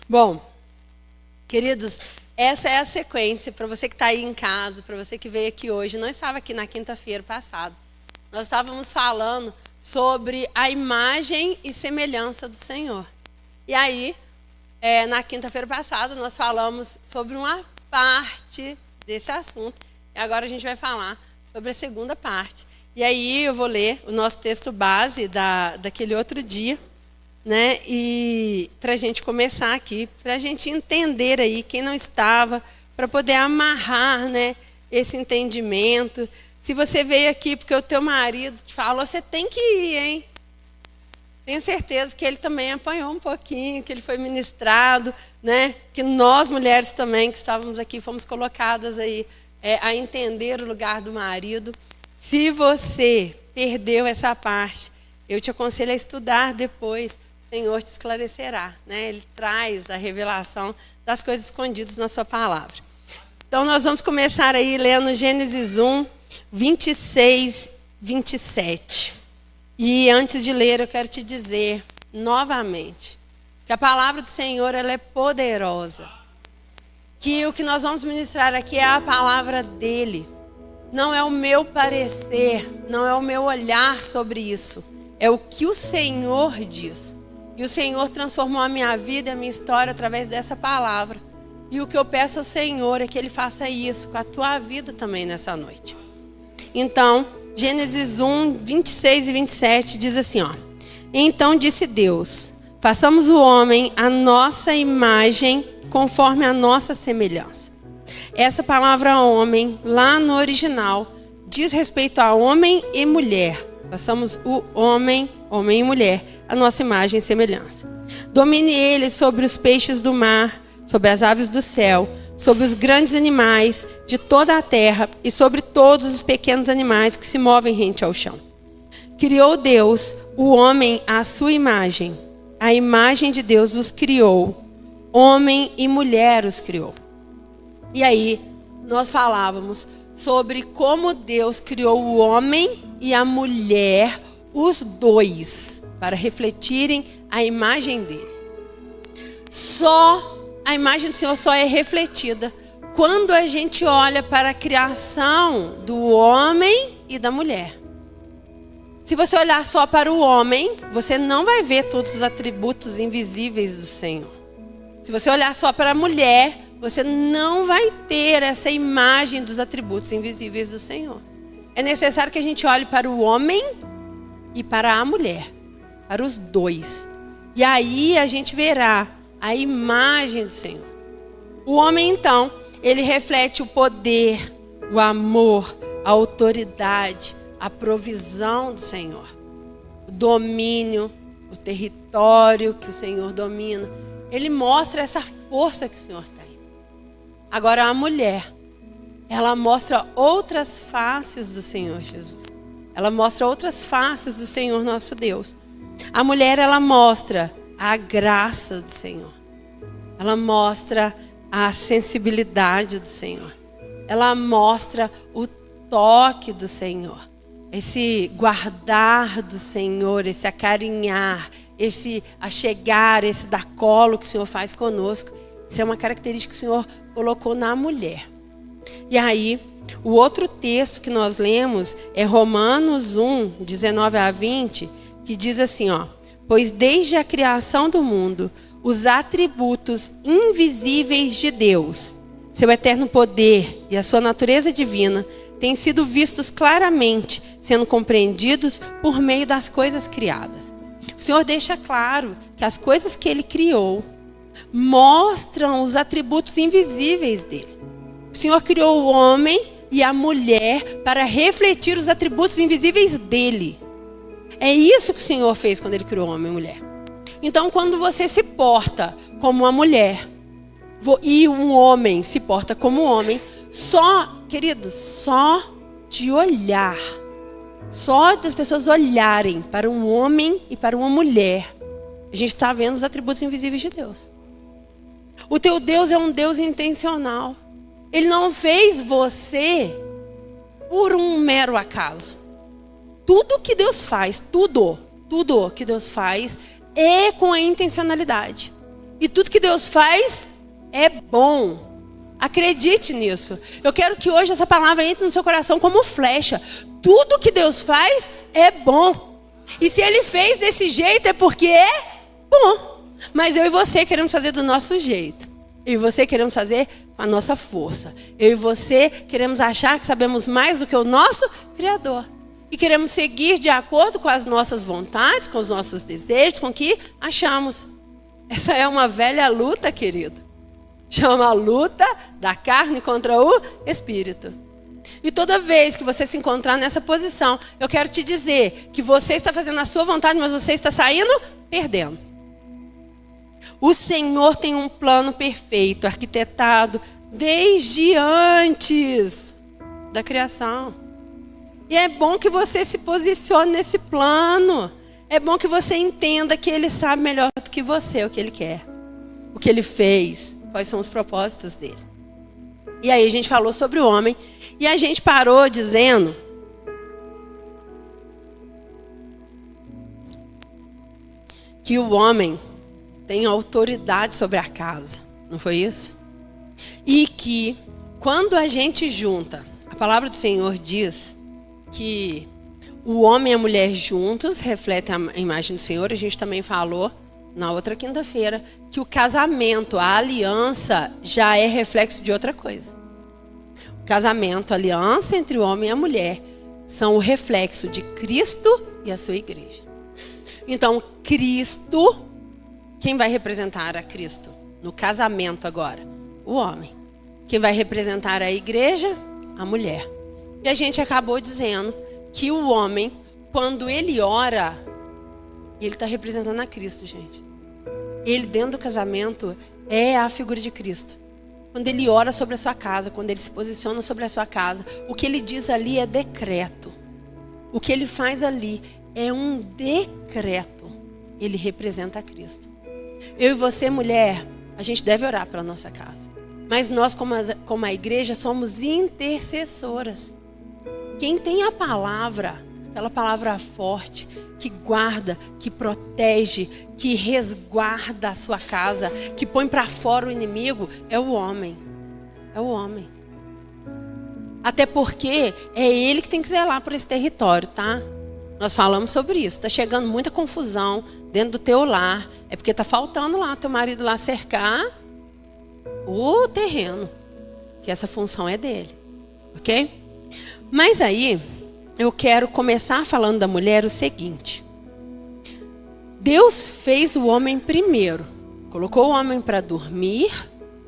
Bom, queridos, essa é a sequência para você que está aí em casa, para você que veio aqui hoje. Não estava aqui na quinta-feira passada. Nós estávamos falando sobre a imagem e semelhança do Senhor. E aí, na quinta-feira passada, nós falamos sobre uma parte desse assunto. E agora a gente vai falar sobre a segunda parte. E aí eu vou ler o nosso texto base daquele outro dia, né? E para a gente começar aqui, para a gente entender aí quem não estava, para poder amarrar, né, esse entendimento. Se você veio aqui porque o teu marido te falou, você tem que ir, hein? Tenho certeza que ele também apanhou um pouquinho, que ele foi ministrado, né? Que nós mulheres também que estávamos aqui fomos colocadas aí a entender o lugar do marido. Se você perdeu essa parte, eu te aconselho a estudar depois. O Senhor te esclarecerá, né? Ele traz a revelação das coisas escondidas na sua palavra. Então nós vamos começar aí lendo Gênesis 1, 26, 27. E antes de ler, eu quero te dizer novamente que a palavra do Senhor ela é poderosa. Que o que nós vamos ministrar aqui é a palavra dele. Não é o meu parecer, não é o meu olhar sobre isso. É o que o Senhor diz. E o Senhor transformou a minha vida e a minha história através dessa palavra. E o que eu peço ao Senhor é que Ele faça isso com a tua vida também nessa noite. Então, Gênesis 1, 26 e 27 diz assim, ó. Então disse Deus, façamos o homem à nossa imagem, conforme a nossa semelhança. Essa palavra homem, lá no original, diz respeito a homem e mulher. Façamos o homem e mulher, a nossa imagem e semelhança. Domine ele sobre os peixes do mar, sobre as aves do céu, sobre os grandes animais de toda a terra e sobre todos os pequenos animais que se movem rente ao chão. Criou Deus o homem à sua imagem. A imagem de Deus os criou. Homem e mulher os criou. E aí, nós falávamos sobre como Deus criou o homem e a mulher, os dois, para refletirem a imagem dele. A imagem do Senhor só é refletida quando a gente olha para a criação do homem e da mulher. Se você olhar só para o homem, você não vai ver todos os atributos invisíveis do Senhor. Se você olhar só para a mulher, você não vai ter essa imagem dos atributos invisíveis do Senhor. É necessário que a gente olhe para o homem e para a mulher, para os dois. E aí a gente verá a imagem do Senhor. O homem, então, ele reflete o poder, o amor, a autoridade, a provisão do Senhor. O domínio, o território que o Senhor domina. Ele mostra essa força que o Senhor tem. Agora a mulher, ela mostra outras faces do Senhor Jesus. Ela mostra outras faces do Senhor nosso Deus. A mulher, ela mostra a graça do Senhor. Ela mostra a sensibilidade do Senhor. Ela mostra o toque do Senhor. Esse guardar do Senhor, esse acarinhar, esse achegar, esse dar colo que o Senhor faz conosco. Isso é uma característica que o Senhor colocou na mulher. E aí, o outro texto que nós lemos é Romanos 1, 19 a 20, que diz assim, ó. Pois desde a criação do mundo, os atributos invisíveis de Deus, seu eterno poder e a sua natureza divina, têm sido vistos claramente, sendo compreendidos por meio das coisas criadas. O Senhor deixa claro que as coisas que Ele criou mostram os atributos invisíveis dele. O Senhor criou o homem e a mulher para refletir os atributos invisíveis dele. É isso que o Senhor fez quando Ele criou homem e mulher. Então, quando você se porta como uma mulher e um homem se porta como um homem, queridos, só de olhar, só das pessoas olharem para um homem e para uma mulher, a gente está vendo os atributos invisíveis de Deus. O teu Deus é um Deus intencional. Ele não fez você por um mero acaso. Tudo que Deus faz, tudo que Deus faz é com a intencionalidade. E tudo que Deus faz é bom. Acredite nisso. Eu quero que hoje essa palavra entre no seu coração como flecha. Tudo que Deus faz é bom. E se Ele fez desse jeito é porque é bom. Mas eu e você queremos fazer do nosso jeito. Eu e você queremos fazer com a nossa força. Eu e você queremos achar que sabemos mais do que o nosso Criador. E queremos seguir de acordo com as nossas vontades, com os nossos desejos, com o que achamos. Essa é uma velha luta, querido. Chama a luta da carne contra o espírito. E toda vez que você se encontrar nessa posição, eu quero te dizer que você está fazendo a sua vontade, mas você está saindo perdendo. O Senhor tem um plano perfeito, arquitetado desde antes da criação. E é bom que você se posicione nesse plano. É bom que você entenda que Ele sabe melhor do que você o que Ele quer, o que Ele fez, quais são os propósitos dele. E aí a gente falou sobre o homem e a gente parou dizendo que o homem tem autoridade sobre a casa, não foi isso? E que quando a gente junta, a palavra do Senhor diz que o homem e a mulher juntos refletem a imagem do Senhor. A gente também falou na outra quinta-feira que o casamento, a aliança, já é reflexo de outra coisa. O casamento, a aliança entre o homem e a mulher, são o reflexo de Cristo e a sua igreja. Então, Cristo, quem vai representar a Cristo no casamento agora? O homem. Quem vai representar a igreja? A mulher. E a gente acabou dizendo que o homem, quando ele ora, ele está representando a Cristo, gente. Ele, dentro do casamento, é a figura de Cristo. Quando ele ora sobre a sua casa, quando ele se posiciona sobre a sua casa, o que ele diz ali é decreto. O que ele faz ali é um decreto. Ele representa a Cristo. Eu e você, mulher, a gente deve orar pela nossa casa. Mas nós, como a igreja, somos intercessoras. Quem tem a palavra, aquela palavra forte, que guarda, que protege, que resguarda a sua casa, que põe para fora o inimigo, é o homem. É o homem. Até porque é ele que tem que zelar por esse território, tá? Nós falamos sobre isso. Está chegando muita confusão dentro do teu lar. É porque está faltando lá teu marido lá cercar o terreno. Que essa função é dele. Ok? Mas aí, eu quero começar falando da mulher o seguinte. Deus fez o homem primeiro. Colocou o homem para dormir.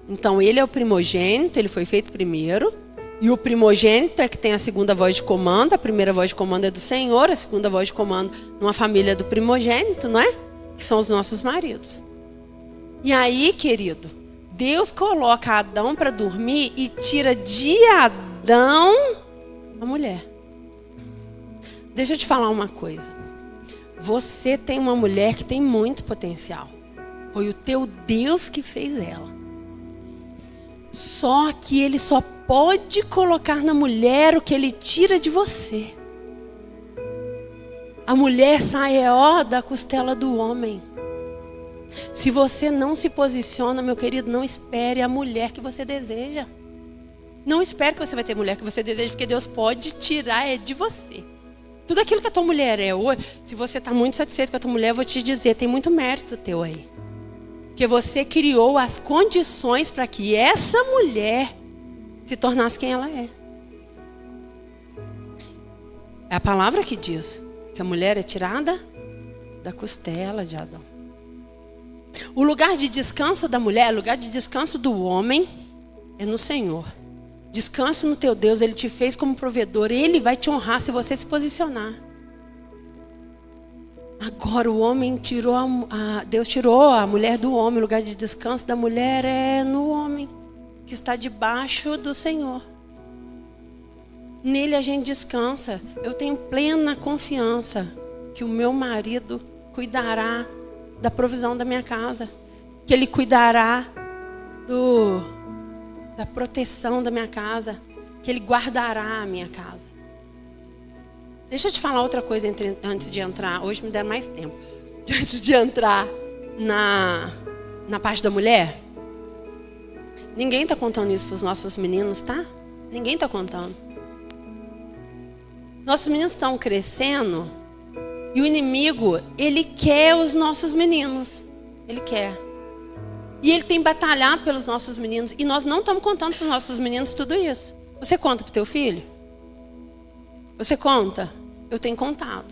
Então, ele é o primogênito, ele foi feito primeiro. E o primogênito é que tem a segunda voz de comando. A primeira voz de comando é do Senhor. A segunda voz de comando numa família do primogênito, não é? Que são os nossos maridos. E aí, querido, Deus coloca Adão para dormir e tira de Adão a mulher. Deixa eu te falar uma coisa. Você tem uma mulher que tem muito potencial. Foi o teu Deus que fez ela. Só que ele só pode colocar na mulher o que ele tira de você. A mulher sai da costela do homem. Se você não se posiciona, meu querido, não espere a mulher que você deseja. Não espere que você vai ter mulher que você deseja, porque Deus pode tirar de você. Tudo aquilo que a tua mulher é hoje, se você está muito satisfeito com a tua mulher, eu vou te dizer, tem muito mérito teu aí. Porque você criou as condições para que essa mulher se tornasse quem ela é. É a palavra que diz que a mulher é tirada da costela de Adão. O lugar de descanso da mulher, o lugar de descanso do homem é no Senhor. Descanse no teu Deus, Ele te fez como provedor. Ele vai te honrar se você se posicionar. Agora o homem tirou, Deus tirou a mulher do homem. O lugar de descanso da mulher é no homem, que está debaixo do Senhor. Nele a gente descansa. Eu tenho plena confiança que o meu marido cuidará da provisão da minha casa. Que ele cuidará da proteção da minha casa. Que ele guardará a minha casa. Deixa eu te falar outra coisa antes de entrar. Hoje me der mais tempo. Antes de entrar na parte da mulher? Ninguém está contando isso para os nossos meninos, tá? Ninguém está contando. Nossos meninos estão crescendo e o inimigo, ele quer os nossos meninos. Ele quer. E ele tem batalhado pelos nossos meninos. E nós não estamos contando para os nossos meninos tudo isso. Você conta para o teu filho? Você conta? Eu tenho contado.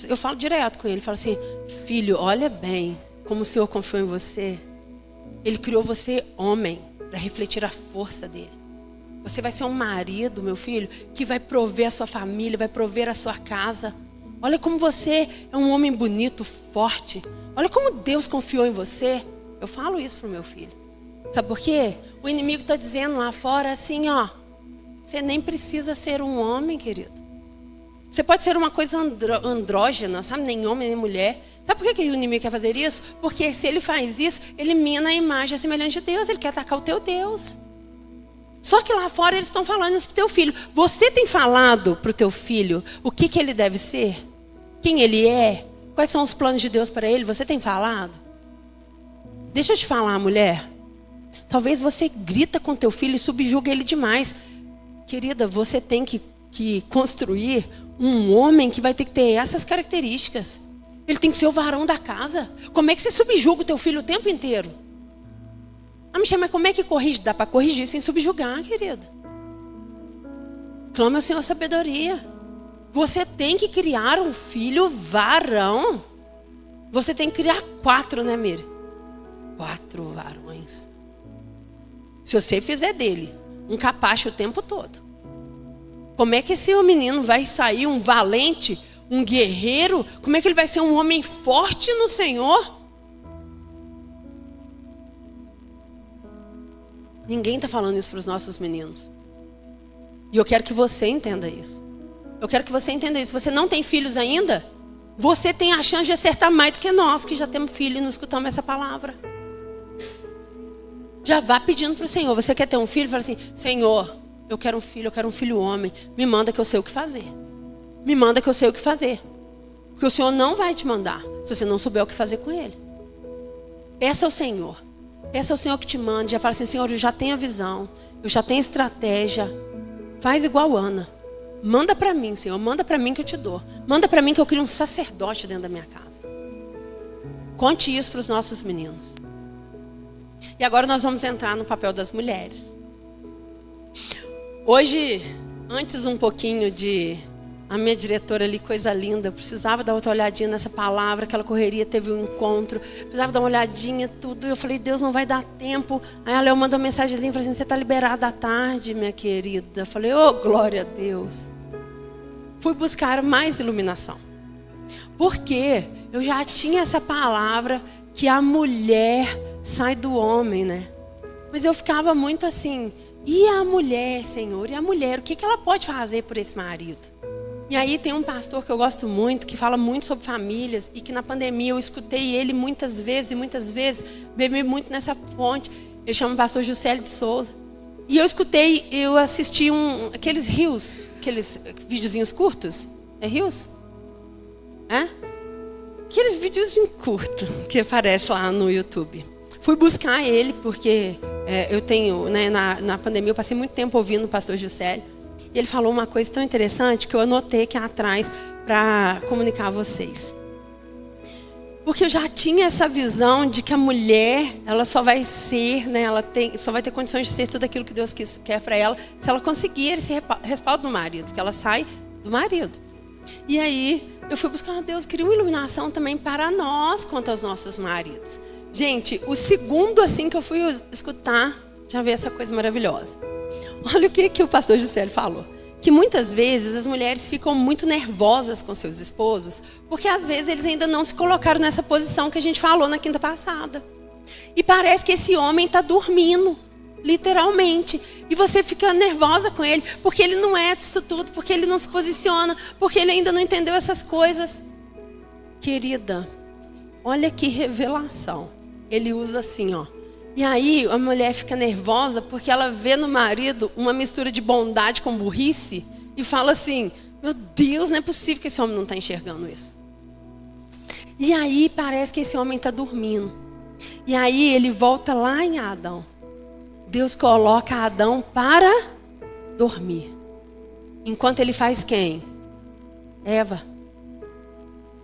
Eu falo direto com ele. Falo assim, filho, olha bem como o Senhor confiou em você. Ele criou você homem para refletir a força dele. Você vai ser um marido, meu filho, que vai prover a sua família, vai prover a sua casa. Olha como você é um homem bonito, forte. Olha como Deus confiou em você. Eu falo isso pro meu filho. Sabe por quê? O inimigo está dizendo lá fora assim, ó. Você nem precisa ser um homem, querido. Você pode ser uma coisa andrógena, sabe? Nem homem, nem mulher. Sabe por que o inimigo quer fazer isso? Porque se ele faz isso, ele mina a imagem, a semelhança de Deus. Ele quer atacar o teu Deus. Só que lá fora eles estão falando isso pro teu filho. Você tem falado pro teu filho o que ele deve ser? Quem ele é? Quais são os planos de Deus para ele? Você tem falado? Deixa eu te falar, mulher. Talvez você grita com teu filho e subjuga ele demais. Querida, você tem que construir um homem que vai ter que ter essas características. Ele tem que ser o varão da casa. Como é que você subjuga o teu filho o tempo inteiro? Ah, Michele, mas como é que corrige? Dá para corrigir sem subjugar, querida. Clama ao Senhor sabedoria. Você tem que criar um filho varão. Você tem que criar 4, né, Miri? 4 varões. Se você fizer dele um capacho o tempo todo, como é que esse menino vai sair um valente, um guerreiro? Como é que ele vai ser um homem forte no Senhor? Ninguém está falando isso para os nossos meninos. E eu quero que você entenda isso. Eu quero que você entenda isso. Você não tem filhos ainda? Você tem a chance de acertar mais do que nós, que já temos filho e não escutamos essa palavra. Já vá pedindo para o Senhor. Você quer ter um filho? Fala assim, Senhor, eu quero um filho homem. Me manda que eu sei o que fazer. Me manda que eu sei o que fazer. Porque o Senhor não vai te mandar se você não souber o que fazer com ele. Peça ao Senhor. Peça ao Senhor que te mande. Já fala assim, Senhor, eu já tenho a visão. Eu já tenho estratégia. Faz igual Ana. Manda para mim, Senhor. Manda para mim que eu te dou. Manda para mim que eu crio um sacerdote dentro da minha casa. Conte isso para os nossos meninos. E agora nós vamos entrar no papel das mulheres. Hoje, antes um pouquinho de... A minha diretora ali, coisa linda, eu precisava dar outra olhadinha nessa palavra, aquela correria, teve um encontro, precisava dar uma olhadinha, tudo. Eu falei, Deus, não vai dar tempo. Aí a Léo mandou uma mensagenzinha, falou assim, você está liberada à tarde, minha querida. Eu falei, oh, glória a Deus. Fui buscar mais iluminação. Porque eu já tinha essa palavra que a mulher sai do homem, né? Mas eu ficava muito assim, e a mulher, Senhor? E a mulher, o que ela pode fazer por esse marido? E aí tem um pastor que eu gosto muito, que fala muito sobre famílias, e que na pandemia eu escutei ele muitas vezes, bebi muito nessa fonte. Ele chama o pastor Juscelio de Souza. E eu assisti aqueles reels, aqueles videozinhos curtos. É reels? É? Aqueles videozinhos curtos que aparecem lá no YouTube. Fui buscar ele, porque eu tenho, né, na pandemia eu passei muito tempo ouvindo o pastor Juscelio. E ele falou uma coisa tão interessante que eu anotei aqui atrás para comunicar a vocês. Porque eu já tinha essa visão de que a mulher, ela só vai ser, né, só vai ter condições de ser tudo aquilo que Deus quer para ela, se ela conseguir esse respaldo do marido, porque ela sai do marido. E aí eu fui buscar, Deus, queria uma iluminação também para nós quanto aos nossos maridos. Gente, o segundo assim que eu fui escutar, já vi essa coisa maravilhosa. Olha o que o pastor Juscelio falou. Que muitas vezes as mulheres ficam muito nervosas com seus esposos, porque às vezes eles ainda não se colocaram nessa posição que a gente falou na quinta passada. E parece que esse homem está dormindo, literalmente. E você fica nervosa com ele, porque ele não é disso tudo, porque ele não se posiciona, porque ele ainda não entendeu essas coisas. Querida, olha que revelação. Ele usa assim, ó. E aí a mulher fica nervosa porque ela vê no marido uma mistura de bondade com burrice e fala assim, meu Deus, não é possível que esse homem não está enxergando isso. E aí parece que esse homem está dormindo. E aí ele volta lá em Adão. Deus coloca Adão para dormir. Enquanto ele faz quem? Eva.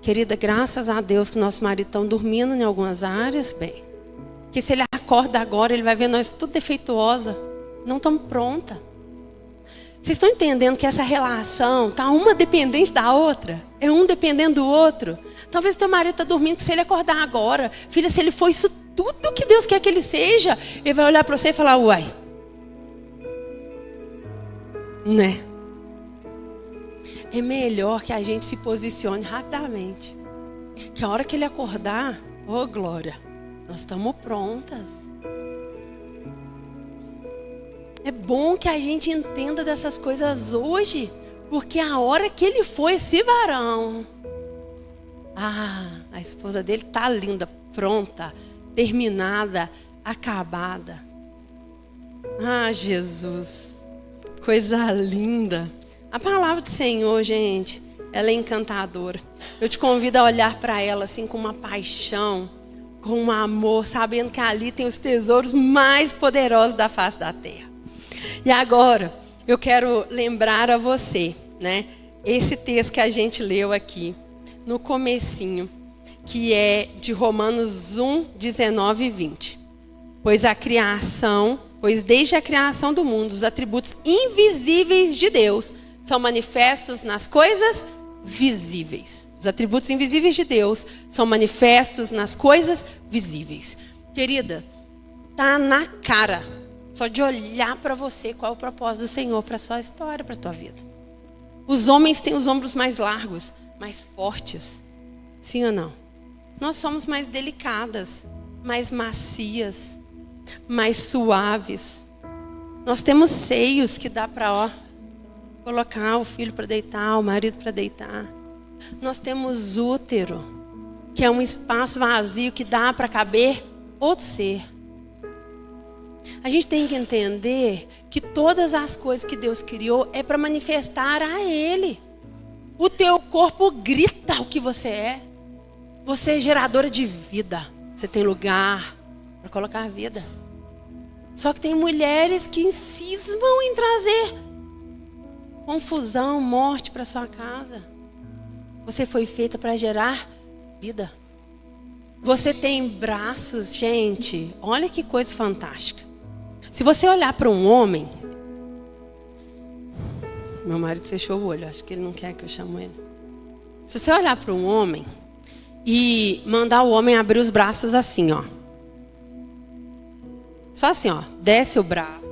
Querida, graças a Deus que nosso marido estão dormindo em algumas áreas, bem. Que se ele acorda agora, ele vai ver nós tudo defeituosa. Não estamos pronta. Vocês estão entendendo que essa relação está uma dependente da outra? É um dependendo do outro? Talvez teu marido está dormindo, que se ele acordar agora, filha, se ele for isso tudo que Deus quer que ele seja, ele vai olhar para você e falar, uai. Né? É melhor que a gente se posicione rapidamente. Que a hora que ele acordar, ô glória, nós estamos prontas. É bom que a gente entenda dessas coisas hoje, porque a hora que ele for esse varão, a esposa dele tá linda, pronta, terminada, acabada. Jesus, coisa linda. A palavra do Senhor, gente, ela é encantadora. Eu te convido a olhar para ela assim com uma paixão, com um amor, sabendo que ali tem os tesouros mais poderosos da face da terra. E agora, eu quero lembrar a você, né? Esse texto que a gente leu aqui, no comecinho, que é de Romanos 1, 19 e 20. Pois desde a criação do mundo, os atributos invisíveis de Deus são manifestos nas coisas visíveis. Os atributos invisíveis de Deus são manifestos nas coisas visíveis. Querida, tá na cara. Só de olhar para você qual é o propósito do Senhor para a sua história, para a tua vida. Os homens têm os ombros mais largos, mais fortes. Sim ou não? Nós somos mais delicadas, mais macias, mais suaves. Nós temos seios que dá para colocar o filho para deitar, o marido para deitar. Nós temos útero, que é um espaço vazio que dá para caber outro ser. A gente tem que entender que todas as coisas que Deus criou é para manifestar a Ele. O teu corpo grita o que você é. Você é geradora de vida. Você tem lugar para colocar a vida. Só que tem mulheres que insistam em trazer confusão, morte para sua casa. Você foi feita para gerar vida. Você tem braços, gente. Olha que coisa fantástica. Se você olhar para um homem, meu marido fechou o olho, acho que ele não quer que eu chame ele. Se você olhar para um homem e mandar o homem abrir os braços assim, só assim, desce o braço.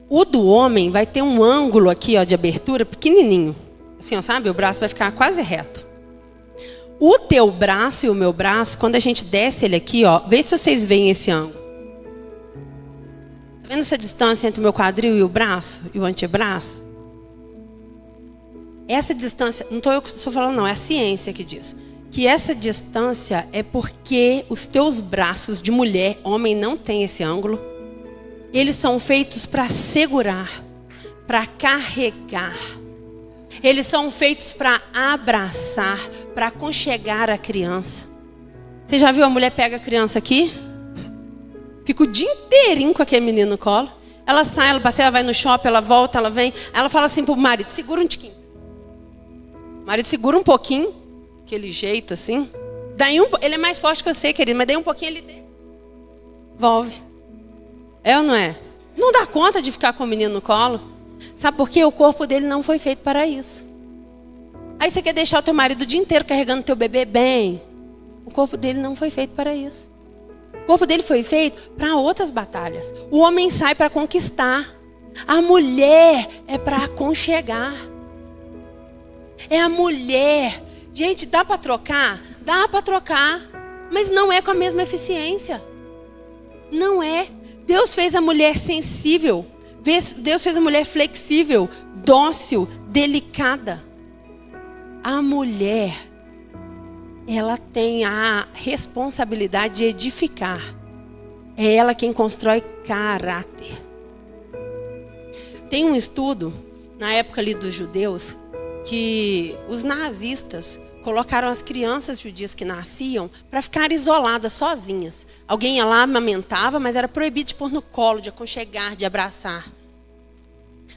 O do homem vai ter um ângulo aqui, de abertura pequenininho, assim, sabe? O braço vai ficar quase reto. O teu braço e o meu braço, quando a gente desce ele aqui, vê se vocês veem esse ângulo. Tá vendo essa distância entre o meu quadril e o braço? E o antebraço? Essa distância, não estou eu que estou falando não, é a ciência que diz. Que essa distância é porque os teus braços de mulher, homem não tem esse ângulo. Eles são feitos para segurar, para carregar. Eles são feitos para abraçar, para aconchegar a criança. Você já viu a mulher pega a criança aqui? Fica o dia inteirinho com aquele menino no colo. Ela sai, ela passeia, ela vai no shopping, ela volta, ela vem. Ela fala assim pro marido, segura um tiquinho. O marido segura um pouquinho, aquele jeito assim. Daí ele é mais forte que você, querido, mas daí um pouquinho ele devolve. É ou não é? Não dá conta de ficar com o menino no colo. Sabe por quê? O corpo dele não foi feito para isso. Aí você quer deixar o teu marido o dia inteiro carregando o teu bebê bem. O corpo dele não foi feito para isso. O corpo dele foi feito para outras batalhas. O homem sai para conquistar. A mulher é para aconchegar. É a mulher. Gente, dá para trocar? Dá para trocar. Mas não é com a mesma eficiência. Não é. Deus fez a mulher sensível. Deus fez a mulher flexível, dócil, delicada. A mulher, ela tem a responsabilidade de edificar. É ela quem constrói caráter. Tem um estudo, na época ali dos judeus, que os nazistas colocaram as crianças judias que nasciam para ficar isoladas, sozinhas. Alguém ia lá, amamentava, mas era proibido de pôr no colo, de aconchegar, de abraçar.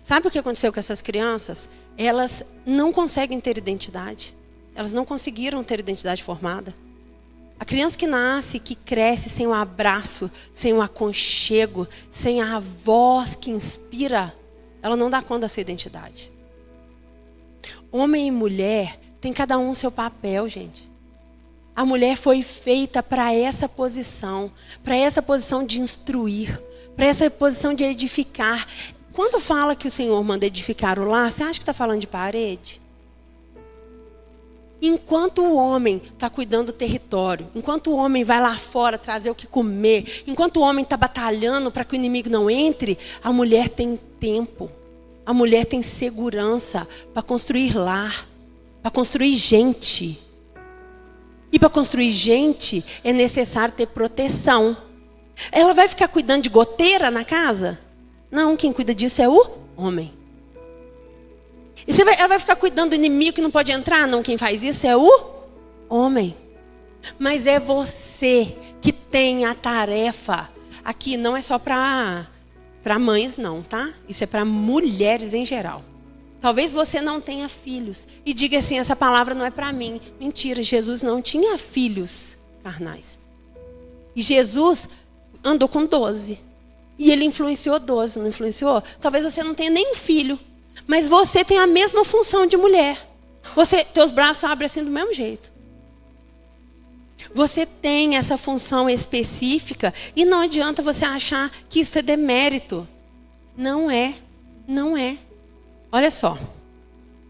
Sabe o que aconteceu com essas crianças? Elas não conseguem ter identidade. Elas não conseguiram ter identidade formada. A criança que nasce, que cresce sem o abraço, sem o aconchego, sem a voz que inspira, ela não dá conta da sua identidade. Homem e mulher tem cada um o seu papel, gente. A mulher foi feita para essa posição de instruir, para essa posição de edificar. Quando fala que o Senhor manda edificar o lar, você acha que está falando de parede? Enquanto o homem está cuidando do território, enquanto o homem vai lá fora trazer o que comer, enquanto o homem está batalhando para que o inimigo não entre, a mulher tem tempo, a mulher tem segurança para construir lar, para construir gente. E para construir gente é necessário ter proteção. Ela vai ficar cuidando de goteira na casa? Não, quem cuida disso é o homem. E ela vai ficar cuidando do inimigo que não pode entrar? Não, quem faz isso é o homem. Mas é você que tem a tarefa. Aqui não é só para mães não, tá? Isso é para mulheres em geral. Talvez você não tenha filhos e diga assim, essa palavra não é para mim. Mentira, Jesus não tinha filhos carnais. E Jesus andou com 12. E ele influenciou 12, não influenciou? Talvez você não tenha nem filho, mas você tem a mesma função de mulher. Teus braços abrem assim do mesmo jeito. Você tem essa função específica e não adianta você achar que isso é demérito. Não é, não é. Olha só,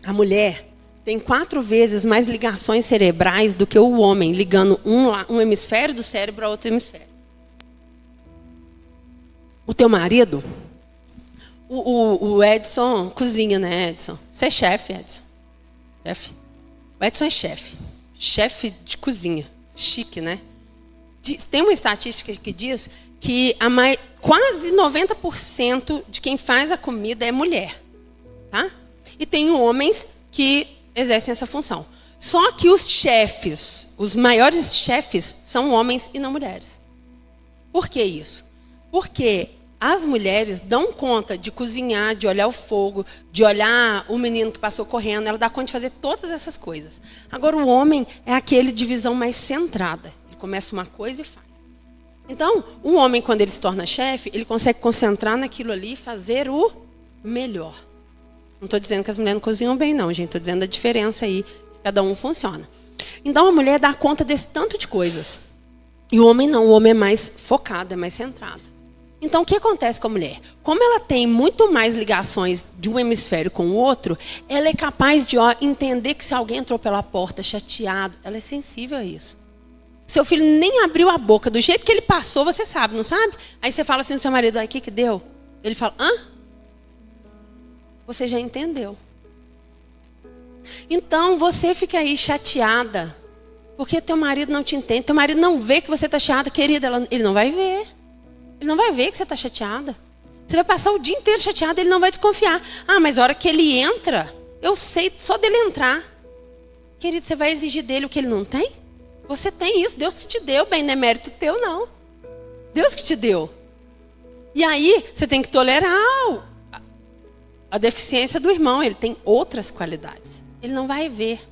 a mulher tem 4 vezes mais ligações cerebrais do que o homem, ligando um hemisfério do cérebro a outro hemisfério. O teu marido, o Edson cozinha, né, Edson? Você é chefe, Edson? Chefe? O Edson é chefe. Chefe de cozinha. Chique, né? Tem uma estatística que diz que quase 90% de quem faz a comida é mulher. Tá? E tem homens que exercem essa função. Só que os chefes, os maiores chefes, são homens e não mulheres. Por que isso? Porque as mulheres dão conta de cozinhar, de olhar o fogo, de olhar o menino que passou correndo, ela dá conta de fazer todas essas coisas. Agora o homem é aquele de visão mais centrada. Ele começa uma coisa e faz. Então, um homem, quando ele se torna chefe, ele consegue concentrar naquilo ali e fazer o melhor. Não estou dizendo que as mulheres não cozinham bem, não, gente. Estou dizendo a diferença aí, que cada um funciona. Então, a mulher dá conta desse tanto de coisas. E o homem não, o homem é mais focado, é mais centrado. Então, o que acontece com a mulher? Como ela tem muito mais ligações de um hemisfério com o outro, ela é capaz de entender que se alguém entrou pela porta chateado, ela é sensível a isso. Seu filho nem abriu a boca, do jeito que ele passou, você sabe, não sabe? Aí você fala assim do seu marido, o que deu? Ele fala, hã? Você já entendeu. Então, você fica aí chateada, porque teu marido não te entende, teu marido não vê que você está chateada, querida, ele não vai ver. Ele não vai ver que você está chateada. Você vai passar o dia inteiro chateada, ele não vai desconfiar. Ah, mas a hora que ele entra, eu sei só dele entrar. Querido, você vai exigir dele o que ele não tem? Você tem isso, Deus que te deu, bem, não é mérito teu, não. Deus que te deu. E aí, você tem que tolerar a deficiência do irmão, ele tem outras qualidades. Ele não vai ver.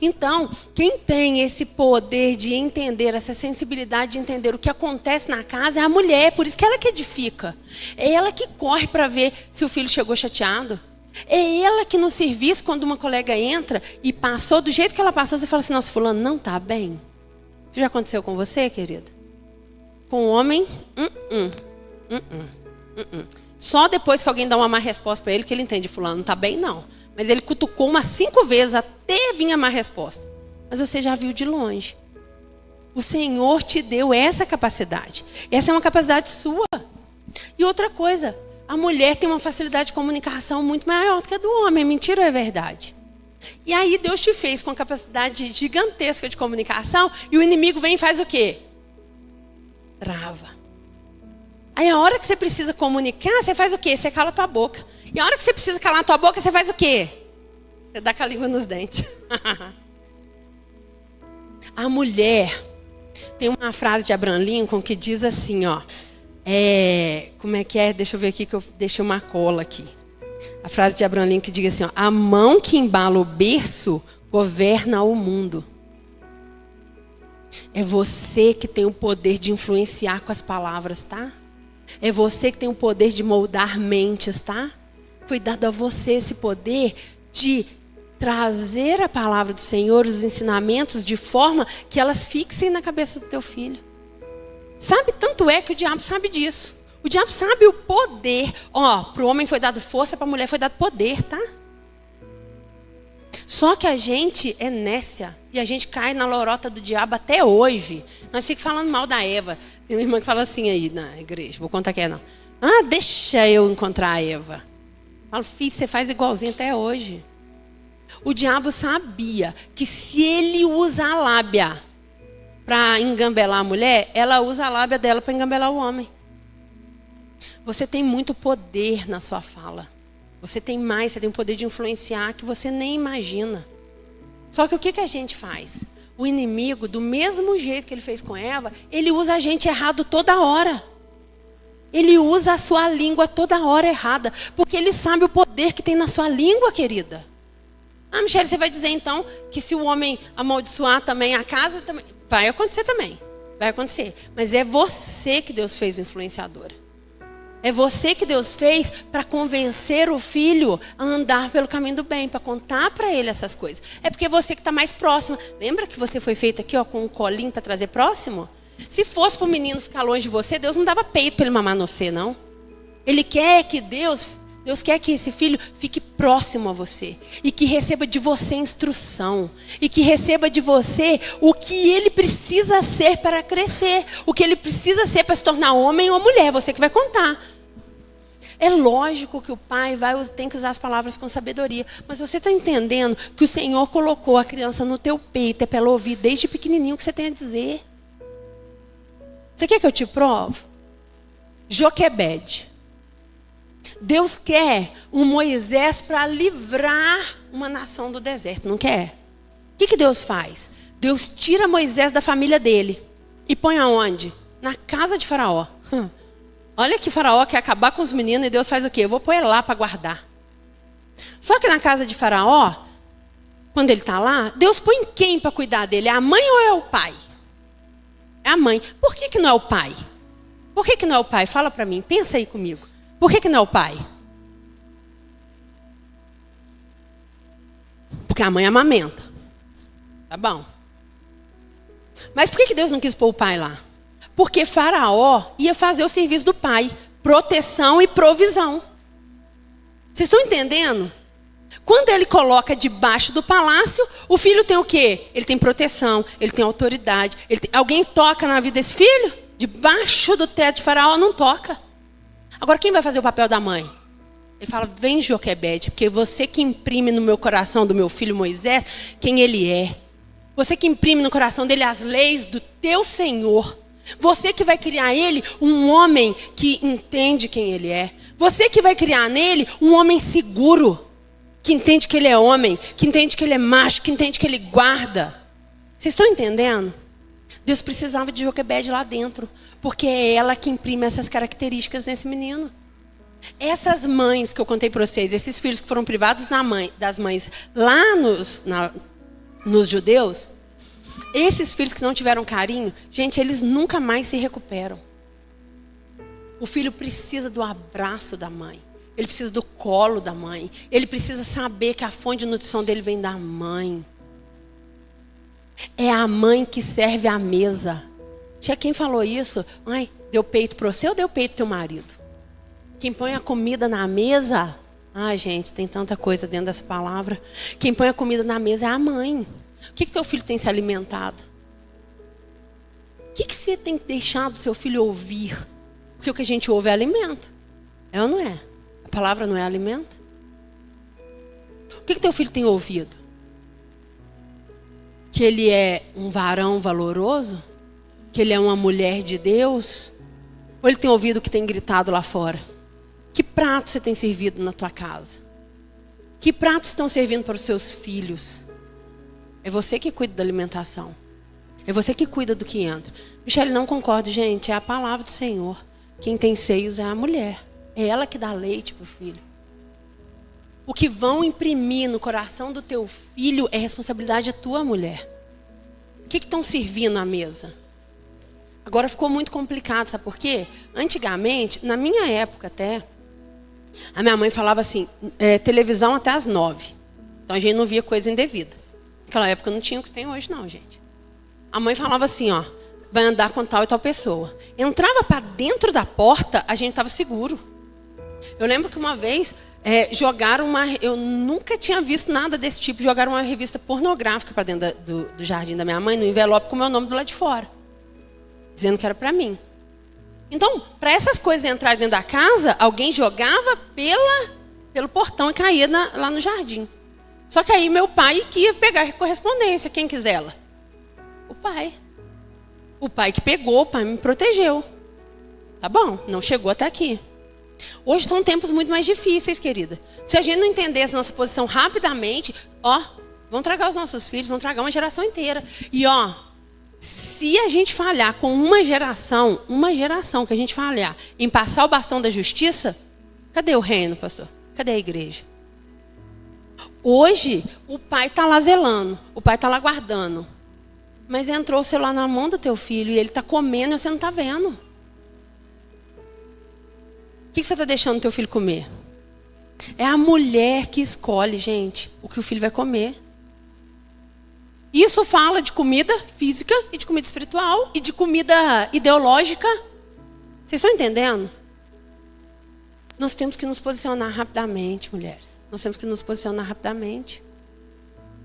Então, quem tem esse poder de entender, essa sensibilidade de entender o que acontece na casa é a mulher, por isso que ela que edifica. É ela que corre para ver se o filho chegou chateado. É ela que no serviço, quando uma colega entra e passou do jeito que ela passou, você fala assim, nossa, fulano não está bem. Isso já aconteceu com você, querida? Com o homem? Só depois que alguém dá uma má resposta para ele que ele entende, fulano não está bem, não. Mas ele cutucou umas 5 vezes até vir a má resposta. Mas você já viu de longe. O Senhor te deu essa capacidade. Essa é uma capacidade sua. E outra coisa, a mulher tem uma facilidade de comunicação muito maior do que a do homem. É mentira ou é verdade? E aí Deus te fez com capacidade gigantesca de comunicação e o inimigo vem e faz o quê? Trava. Aí a hora que você precisa comunicar, você faz o quê? Você cala a tua boca. E a hora que você precisa calar a tua boca, você faz o quê? Você dá com a língua nos dentes. A mulher, tem uma frase de Abraham Lincoln que diz assim, ó. Como é que é? Deixa eu ver aqui que eu deixei uma cola aqui. A frase de Abraham Lincoln que diz assim, ó. A mão que embala o berço governa o mundo. É você que tem o poder de influenciar com as palavras, tá? É você que tem o poder de moldar mentes, tá? Foi dado a você esse poder de trazer a palavra do Senhor, os ensinamentos, de forma que elas fixem na cabeça do teu filho. Sabe? Tanto é que o diabo sabe disso. O diabo sabe o poder. Ó, para o homem foi dado força, para a mulher foi dado poder, tá? Só que a gente é nécia. E a gente cai na lorota do diabo até hoje. Nós ficamos falando mal da Eva. Tem uma irmã que fala assim aí na igreja. Vou contar quem é não. Ah, deixa eu encontrar a Eva. Eu falo, filho, você faz igualzinho até hoje. O diabo sabia que se ele usa a lábia para engambelar a mulher, ela usa a lábia dela para engambelar o homem. Você tem muito poder na sua fala. Você tem mais, você tem o poder de influenciar que você nem imagina. Só que o que a gente faz? O inimigo, do mesmo jeito que ele fez com Eva, ele usa a gente errado toda hora. Ele usa a sua língua toda hora errada. Porque ele sabe o poder que tem na sua língua, querida. Ah, Michele, você vai dizer então que se o homem amaldiçoar também a casa, também vai acontecer também. Vai acontecer. Mas é você que Deus fez influenciadora. É você que Deus fez para convencer o filho a andar pelo caminho do bem, para contar para ele essas coisas. É porque é você que está mais próxima. Lembra que você foi feita aqui, ó, com um colinho para trazer próximo? Se fosse para o menino ficar longe de você, Deus não dava peito para ele mamar no você, não. Ele quer que Deus quer que esse filho fique próximo a você. E que receba de você instrução. E que receba de você o que ele precisa ser para crescer. O que ele precisa ser para se tornar homem ou mulher. Você que vai contar. É lógico que o pai tem que usar as palavras com sabedoria. Mas você está entendendo que o Senhor colocou a criança no teu peito. É para ela ouvir desde pequenininho o que você tem a dizer. Você quer que eu te provo? Joquebede. Deus quer um Moisés para livrar uma nação do deserto, não quer? O que Deus faz? Deus tira Moisés da família dele e põe aonde? Na casa de Faraó. Olha que Faraó quer acabar com os meninos e Deus faz o quê? Eu vou pôr ele lá para guardar. Só que na casa de Faraó, quando ele está lá, Deus põe quem para cuidar dele? É a mãe ou é o pai? É a mãe. Por que não é o pai? Por que não é o pai? Fala para mim, pensa aí comigo. Por que não é o pai? Porque a mãe amamenta. Tá bom. Mas por que Deus não quis pôr o pai lá? Porque Faraó ia fazer o serviço do pai. Proteção e provisão. Vocês estão entendendo? Quando ele coloca debaixo do palácio, o filho tem o quê? Ele tem proteção, ele tem autoridade. Alguém toca na vida desse filho? Debaixo do teto de Faraó não toca. Agora, quem vai fazer o papel da mãe? Ele fala, vem Joquebede, porque você que imprime no meu coração do meu filho Moisés quem ele é. Você que imprime no coração dele as leis do teu Senhor. Você que vai criar ele um homem que entende quem ele é. Você que vai criar nele um homem seguro. Que entende que ele é homem, que entende que ele é macho, que entende que ele guarda. Vocês estão entendendo? Deus precisava de Joquebede lá dentro. Porque é ela que imprime essas características nesse menino. Essas mães que eu contei para vocês, esses filhos que foram privados das mães lá nos judeus, esses filhos que não tiveram carinho, gente, eles nunca mais se recuperam. O filho precisa do abraço da mãe. Ele precisa do colo da mãe. Ele precisa saber que a fonte de nutrição dele vem da mãe. É a mãe que serve a mesa. Tinha quem falou isso? Ai, deu peito para você ou deu peito para teu marido? Quem põe a comida na mesa... Ai, gente, tem tanta coisa dentro dessa palavra. Quem põe a comida na mesa é a mãe. O que teu filho tem se alimentado? O que você tem deixado seu filho ouvir? Porque o que a gente ouve é alimento. É ou não é? A palavra não é alimento? O que teu filho tem ouvido? Que ele é um varão valoroso? Que ele é uma mulher de Deus? Ou ele tem ouvido o que tem gritado lá fora? Que prato você tem servido na tua casa? Que pratos estão servindo para os seus filhos? É você que cuida da alimentação. É você que cuida do que entra. Michele, não concordo, gente. É a palavra do Senhor. Quem tem seios é a mulher. É ela que dá leite para o filho. O que vão imprimir no coração do teu filho é responsabilidade da tua mulher. O que estão servindo à mesa? Agora ficou muito complicado, sabe por quê? Antigamente, na minha época até, a minha mãe falava assim, televisão até às 9. Então a gente não via coisa indevida. Naquela época não tinha o que tem hoje não, gente. A mãe falava assim, ó, vai andar com tal e tal pessoa. Entrava para dentro da porta, a gente estava seguro. Eu lembro que uma vez jogaram eu nunca tinha visto nada desse tipo, jogaram uma revista pornográfica para dentro do jardim da minha mãe, no envelope com o meu nome do lado de fora. Dizendo que era para mim. Então, para essas coisas entrarem dentro da casa, alguém jogava pelo portão e caía lá no jardim. Só que aí meu pai que ia pegar a correspondência, quem quis ela? O pai. O pai que pegou, o pai me protegeu. Tá bom, não chegou até aqui. Hoje são tempos muito mais difíceis, querida. Se a gente não entender essa nossa posição rapidamente, vão tragar os nossos filhos, vão tragar uma geração inteira. E se a gente falhar com uma geração que a gente falhar em passar o bastão da justiça, cadê o reino, pastor? Cadê a igreja? Hoje, o pai está lá zelando, o pai está lá guardando. Mas entrou o celular na mão do teu filho e ele está comendo e você não está vendo. O que você está deixando o teu filho comer? É a mulher que escolhe, gente, o que o filho vai comer. Isso fala de comida física e de comida espiritual e de comida ideológica. Vocês estão entendendo? Nós temos que nos posicionar rapidamente, mulheres. Nós temos que nos posicionar rapidamente.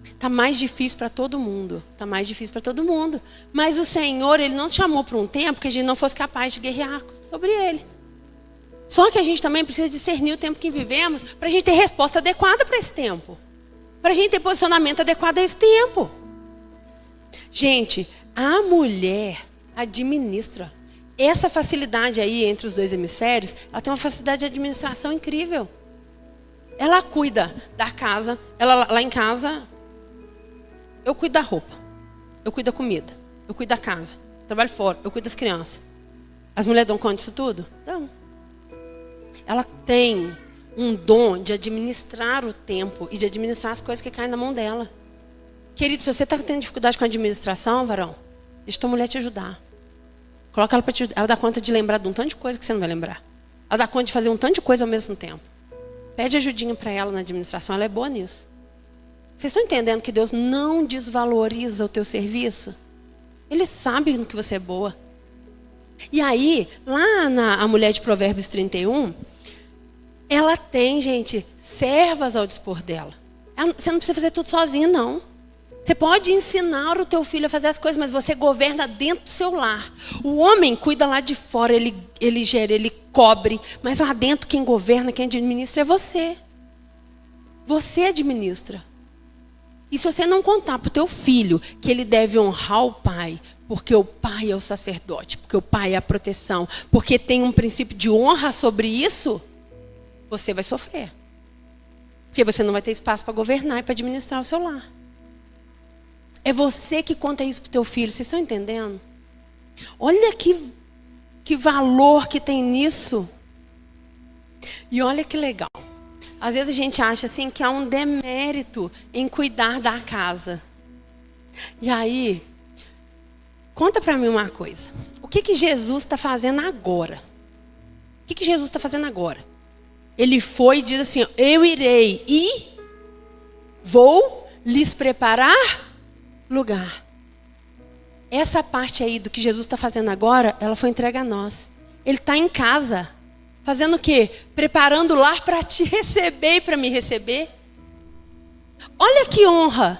Está mais difícil para todo mundo. Está mais difícil para todo mundo. Mas o Senhor, Ele não nos chamou para um tempo que a gente não fosse capaz de guerrear sobre Ele. Só que a gente também precisa discernir o tempo que vivemos para a gente ter resposta adequada para esse tempo. Para a gente ter posicionamento adequado a esse tempo. Gente, a mulher administra. Essa facilidade aí entre os dois hemisférios, ela tem uma facilidade de administração incrível. Ela cuida da casa, ela lá em casa, eu cuido da roupa, eu cuido da comida, eu cuido da casa, trabalho fora, eu cuido das crianças. As mulheres dão conta disso tudo? Dão. Ela tem um dom de administrar o tempo e de administrar as coisas que caem na mão dela. Querido, se você está tendo dificuldade com a administração, varão, deixa tua mulher te ajudar. Coloca ela para te ajudar. Ela dá conta de lembrar de um tanto de coisa que você não vai lembrar. Ela dá conta de fazer um tanto de coisa ao mesmo tempo. Pede ajudinha para ela na administração, ela é boa nisso. Vocês estão entendendo que Deus não desvaloriza o teu serviço? Ele sabe no que você é boa. E aí, lá a mulher de Provérbios 31, ela tem, gente, servas ao dispor dela. Você não precisa fazer tudo sozinho, não. Você pode ensinar o teu filho a fazer as coisas, mas você governa dentro do seu lar. O homem cuida lá de fora, ele gera, ele cobre. Mas lá dentro quem governa, quem administra é você. Você administra. E se você não contar para o teu filho que ele deve honrar o pai, porque o pai é o sacerdote, porque o pai é a proteção, porque tem um princípio de honra sobre isso, você vai sofrer. Porque você não vai ter espaço para governar e para administrar o seu lar. É você que conta isso para o teu filho. Vocês estão entendendo? Olha que valor que tem nisso. E olha que legal. Às vezes a gente acha assim que há um demérito em cuidar da casa. E aí, conta para mim uma coisa. O que Jesus está fazendo agora? O que Jesus está fazendo agora? Ele foi e diz assim, eu irei e vou lhes preparar lugar. Essa parte aí do que Jesus está fazendo agora, ela foi entregue a nós. Ele está em casa. Fazendo o quê? Preparando o lar para te receber e para me receber. Olha que honra.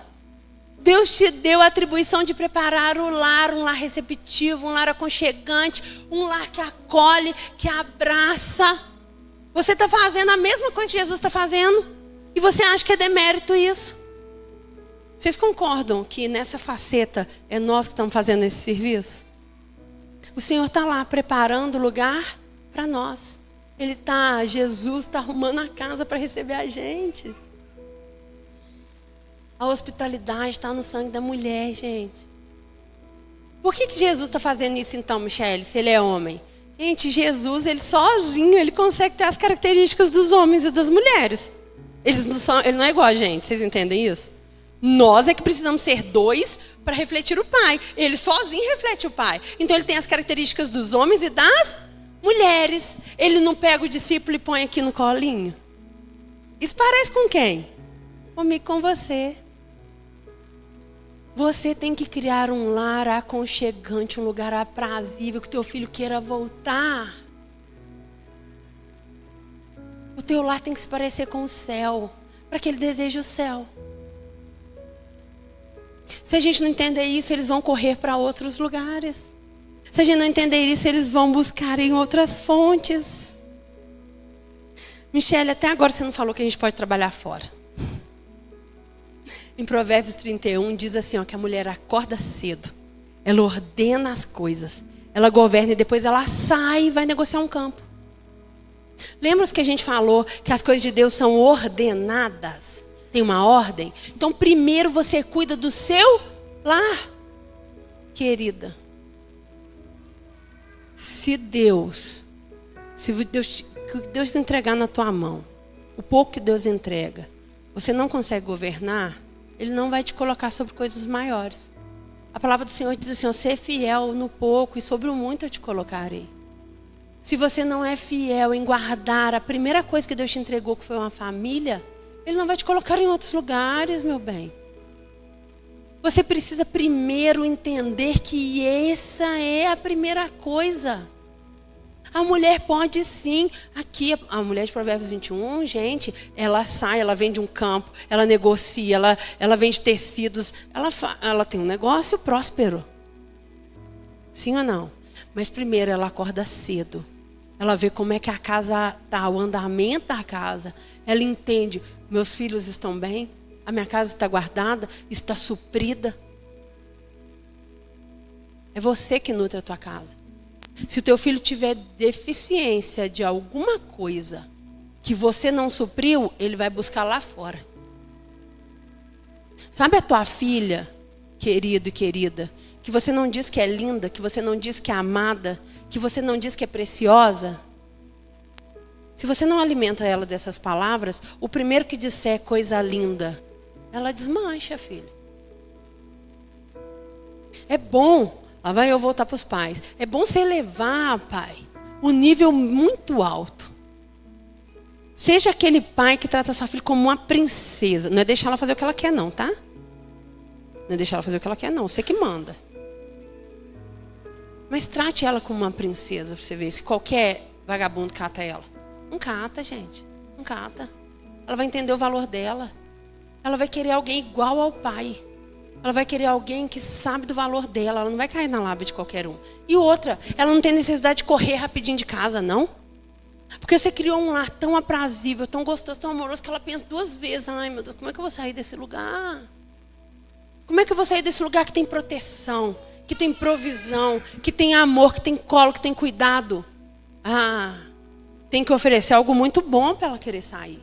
Deus te deu a atribuição de preparar o lar, um lar receptivo, um lar aconchegante, um lar que acolhe, que abraça. Você está fazendo a mesma coisa que Jesus está fazendo. E você acha que é demérito isso? Vocês concordam que nessa faceta é nós que estamos fazendo esse serviço? O Senhor está lá preparando o lugar para nós. Jesus está arrumando a casa para receber a gente. A hospitalidade está no sangue da mulher, gente. Por que Jesus está fazendo isso então, Michele, se ele é homem? Gente, Jesus, ele sozinho, ele consegue ter as características dos homens e das mulheres. Ele não é igual a gente, vocês entendem isso? Nós é que precisamos ser dois para refletir o Pai. Ele sozinho reflete o Pai. Então ele tem as características dos homens e das mulheres. Ele não pega o discípulo e põe aqui no colinho. Isso parece com quem? Comigo, com você. Você tem que criar um lar aconchegante, um lugar aprazível, que teu filho queira voltar. O teu lar tem que se parecer com o céu, para que ele deseje o céu. Se a gente não entender isso, eles vão correr para outros lugares. Se a gente não entender isso, eles vão buscar em outras fontes. Michele, até agora você não falou que a gente pode trabalhar fora. Em Provérbios 31 diz assim, ó, que a mulher acorda cedo. Ela ordena as coisas. Ela governa e depois ela sai e vai negociar um campo. Lembra que a gente falou que as coisas de Deus são ordenadas? Tem uma ordem? Então primeiro você cuida do seu lar. Querida, se Deus te entregar na tua mão, o pouco que Deus entrega, você não consegue governar, Ele não vai te colocar sobre coisas maiores. A palavra do Senhor diz assim, ó, ser fiel no pouco e sobre o muito eu te colocarei. Se você não é fiel em guardar a primeira coisa que Deus te entregou, que foi uma família, Ele não vai te colocar em outros lugares, meu bem. Você precisa primeiro entender que essa é a primeira coisa. A mulher pode sim, aqui a mulher de Provérbios 21, gente, ela sai, ela vende um campo, ela negocia, ela vende tecidos, ela tem um negócio próspero. Sim ou não? Mas primeiro ela acorda cedo. Ela vê como é que a casa está, o andamento da casa. Ela entende, meus filhos estão bem, a minha casa está guardada, está suprida. É você que nutre a tua casa. Se o teu filho tiver deficiência de alguma coisa que você não supriu, ele vai buscar lá fora. Sabe a tua filha, querido e querida, que você não diz que é linda, que você não diz que é amada, que você não diz que é preciosa? Se você não alimenta ela dessas palavras, o primeiro que disser coisa linda, ela desmancha, filho. É bom, lá vai eu voltar para os pais, é bom você elevar, pai, o nível muito alto. Seja aquele pai que trata sua filha como uma princesa. Não é deixar ela fazer o que ela quer não, tá? Não é deixar ela fazer o que ela quer não, você que manda. Mas trate ela como uma princesa, para você ver se qualquer vagabundo cata ela. Não cata, gente. Não cata. Ela vai entender o valor dela. Ela vai querer alguém igual ao pai. Ela vai querer alguém que sabe do valor dela. Ela não vai cair na lábia de qualquer um. E outra, ela não tem necessidade de correr rapidinho de casa, não. Porque você criou um lar tão aprazível, tão gostoso, tão amoroso, que ela pensa duas vezes. Ai, meu Deus, como é que eu vou sair desse lugar? Como é que eu vou sair desse lugar que tem proteção, que tem provisão, que tem amor, que tem colo, que tem cuidado? Ah, tem que oferecer algo muito bom para ela querer sair.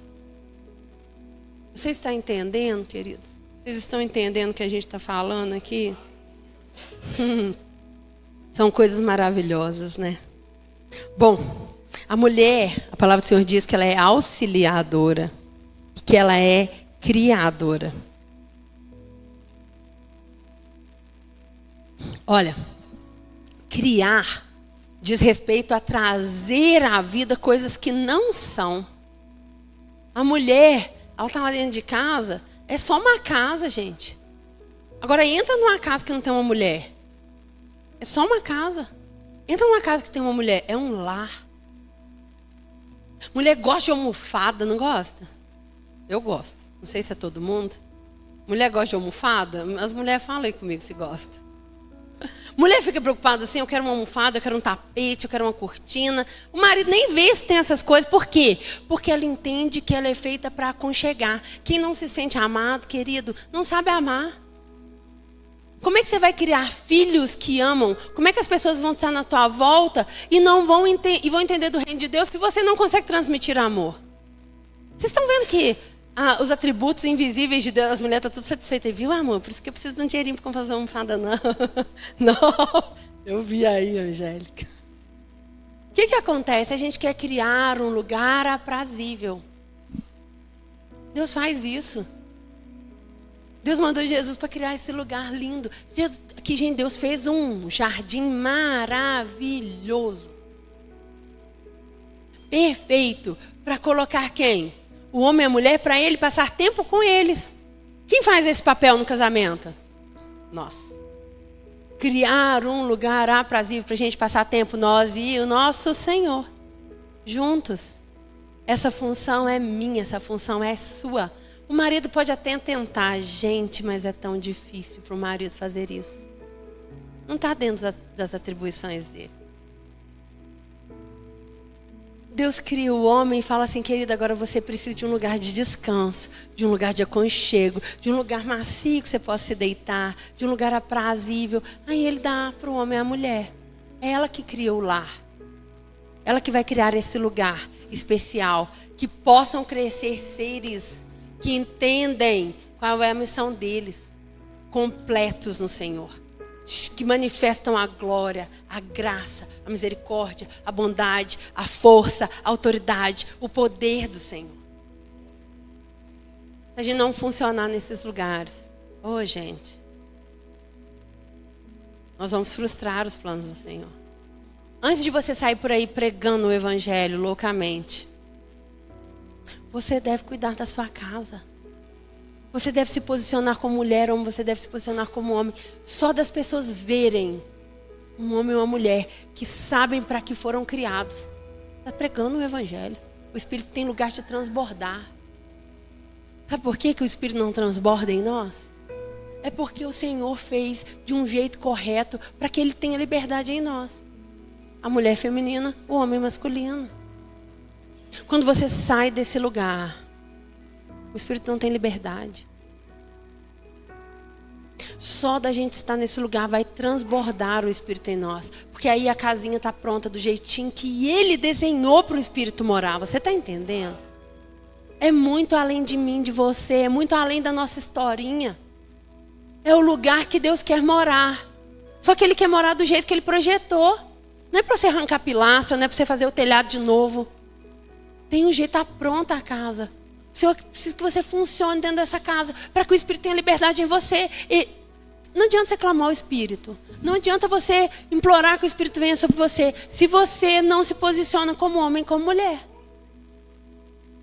Você está entendendo, queridos? Vocês estão entendendo o que a gente está falando aqui? São coisas maravilhosas, né? Bom, a mulher, a palavra do Senhor diz que ela é auxiliadora e que ela é criadora. Olha, criar diz respeito a trazer à vida coisas que não são. A mulher, ela está lá dentro de casa, é só uma casa, gente. Agora entra numa casa que não tem uma mulher. É só uma casa. Entra numa casa que tem uma mulher, é um lar. Mulher gosta de almofada, não gosta? Eu gosto. Não sei se é todo mundo. Mulher gosta de almofada? As mulheres falam aí comigo se gosta. Mulher fica preocupada assim, eu quero uma almofada, eu quero um tapete, eu quero uma cortina. O marido nem vê se tem essas coisas. Por quê? Porque ela entende que ela é feita para aconchegar. Quem não se sente amado, querido, não sabe amar. Como é que você vai criar filhos que amam? Como é que as pessoas vão estar na tua volta e não vão entender do reino de Deus que você não consegue transmitir amor? Vocês estão vendo que os atributos invisíveis de Deus. As mulheres estão tudo satisfeitas. Viu, amor? Por isso que eu preciso de um dinheirinho para fazer uma almofada, não. Não, eu vi aí, Angélica. O que acontece? A gente quer criar um lugar aprazível. Deus faz isso. Deus mandou Jesus para criar esse lugar lindo. Aqui, gente, Deus fez um jardim maravilhoso. Perfeito. Para colocar quem? O homem e a mulher, para ele passar tempo com eles. Quem faz esse papel no casamento? Nós. Criar um lugar aprazível para a gente passar tempo, nós e o nosso Senhor. Juntos. Essa função é minha, essa função é sua. O marido pode até tentar, gente, mas é tão difícil para o marido fazer isso. Não está dentro das atribuições dele. Deus cria o homem e fala assim, querida, agora você precisa de um lugar de descanso, de um lugar de aconchego, de um lugar macio que você possa se deitar, de um lugar aprazível. Aí ele dá para o homem e a mulher. É ela que cria o lar. Ela que vai criar esse lugar especial, que possam crescer seres que entendem qual é a missão deles, completos no Senhor, que manifestam a glória, a graça, a misericórdia, a bondade, a força, a autoridade, o poder do Senhor. Se a gente não funcionar nesses lugares, gente, nós vamos frustrar os planos do Senhor. Antes de você sair por aí pregando o evangelho loucamente, você deve cuidar da sua casa. Você deve se posicionar como mulher, ou você deve se posicionar como homem. Só das pessoas verem um homem ou uma mulher que sabem para que foram criados. Está pregando o evangelho. O Espírito tem lugar de transbordar. Sabe por que o Espírito não transborda em nós? É porque o Senhor fez de um jeito correto para que Ele tenha liberdade em nós. A mulher feminina, o homem masculino. Quando você sai desse lugar, o Espírito não tem liberdade. Só da gente estar nesse lugar vai transbordar o Espírito em nós. Porque aí a casinha está pronta do jeitinho que Ele desenhou para o Espírito morar. Você está entendendo? É muito além de mim, de você. É muito além da nossa historinha. É o lugar que Deus quer morar. Só que Ele quer morar do jeito que Ele projetou. Não é para você arrancar pilastra, não é para você fazer o telhado de novo. Tem um jeito, está pronta a casa. O Senhor precisa que você funcione dentro dessa casa, para que o Espírito tenha liberdade em você. E não adianta você clamar ao Espírito. Não adianta você implorar que o Espírito venha sobre você, se você não se posiciona como homem, como mulher.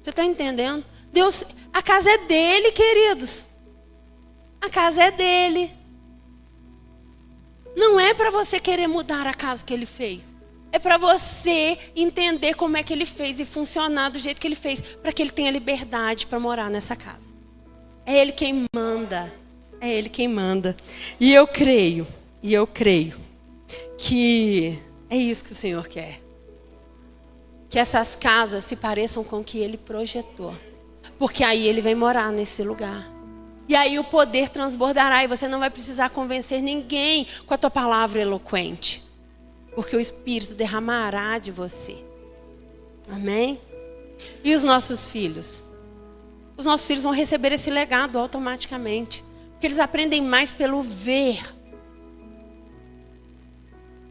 Você está entendendo? Deus, a casa é dele, queridos. A casa é dele. Não é para você querer mudar a casa que Ele fez. É para você entender como é que Ele fez e funcionar do jeito que Ele fez, para que Ele tenha liberdade para morar nessa casa. É Ele quem manda. É Ele quem manda. E eu creio que é isso que o Senhor quer. Que essas casas se pareçam com o que Ele projetou. Porque aí Ele vem morar nesse lugar. E aí o poder transbordará e você não vai precisar convencer ninguém com a tua palavra eloquente. Porque o Espírito derramará de você. Amém? E os nossos filhos? Os nossos filhos vão receber esse legado automaticamente. Porque eles aprendem mais pelo ver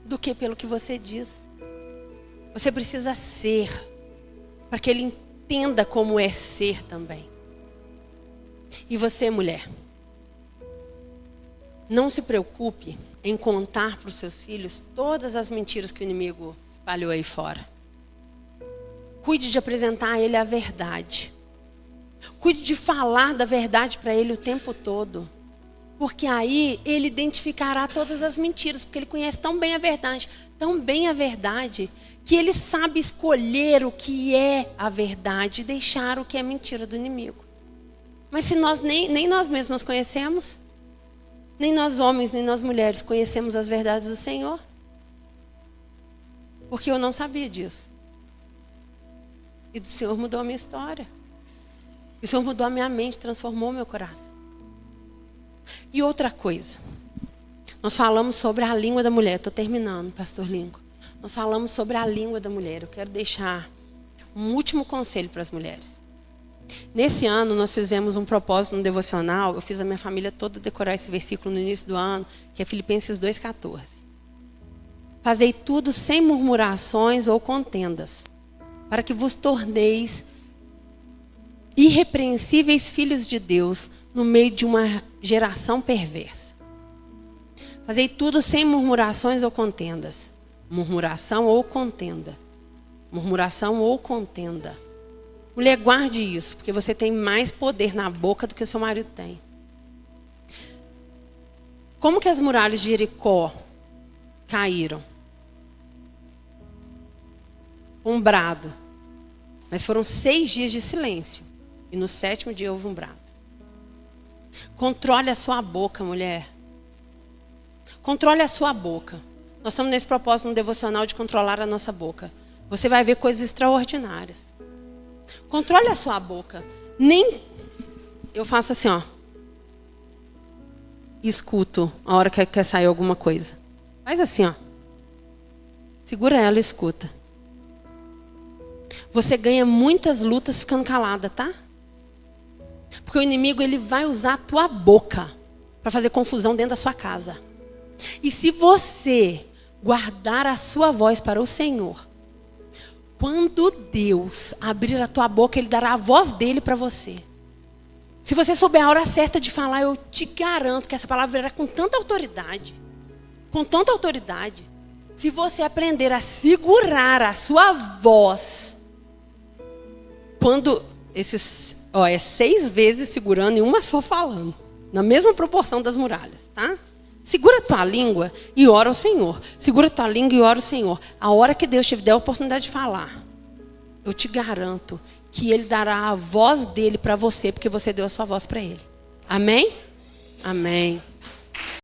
do que pelo que você diz. Você precisa ser, para que ele entenda como é ser também. E você, mulher, não se preocupe em contar para os seus filhos todas as mentiras que o inimigo espalhou aí fora. Cuide de apresentar a ele a verdade. Cuide de falar da verdade para ele o tempo todo. Porque aí ele identificará todas as mentiras, porque ele conhece tão bem a verdade, que ele sabe escolher o que é a verdade e deixar o que é mentira do inimigo. Mas se nós nem nós mesmos conhecemos, nem nós homens, nem nós mulheres conhecemos as verdades do Senhor. Porque eu não sabia disso. E o Senhor mudou a minha história. O Senhor mudou a minha mente, transformou meu coração. E outra coisa. Nós falamos sobre a língua da mulher. Estou terminando, pastor Lincoln. Nós falamos sobre a língua da mulher. Eu quero deixar um último conselho para as mulheres. Nesse ano, nós fizemos um propósito no devocional. Eu fiz a minha família toda decorar esse versículo no início do ano, que é Filipenses 2,14. Fazei tudo sem murmurações ou contendas, para que vos torneis irrepreensíveis filhos de Deus no meio de uma geração perversa. Fazei tudo sem murmurações ou contendas. Murmuração ou contenda. Murmuração ou contenda. Mulher, guarde isso, porque você tem mais poder na boca do que o seu marido tem. Como que as muralhas de Jericó caíram? Um brado. Mas foram 6 dias de silêncio. E no 7º dia houve um brado. Controle a sua boca, mulher. Controle a sua boca. Nós estamos nesse propósito no devocional de controlar a nossa boca. Você vai ver coisas extraordinárias. Controle a sua boca. Nem eu faço assim, ó. Escuto a hora que quer sair alguma coisa. Faz assim, ó. Segura ela e escuta. Você ganha muitas lutas ficando calada, tá? Porque o inimigo, ele vai usar a tua boca para fazer confusão dentro da sua casa. E se você guardar a sua voz para o Senhor, quando Deus abrir a tua boca, Ele dará a voz dele para você. Se você souber a hora certa de falar, eu te garanto que essa palavra virá com tanta autoridade. Com tanta autoridade. Se você aprender a segurar a sua voz, quando esses, é 6 vezes segurando e uma só falando, na mesma proporção das muralhas, tá? Segura a tua língua e ora ao Senhor. Segura a tua língua e ora ao Senhor. A hora que Deus te der a oportunidade de falar, eu te garanto que Ele dará a voz dele para você, porque você deu a sua voz para Ele. Amém? Amém.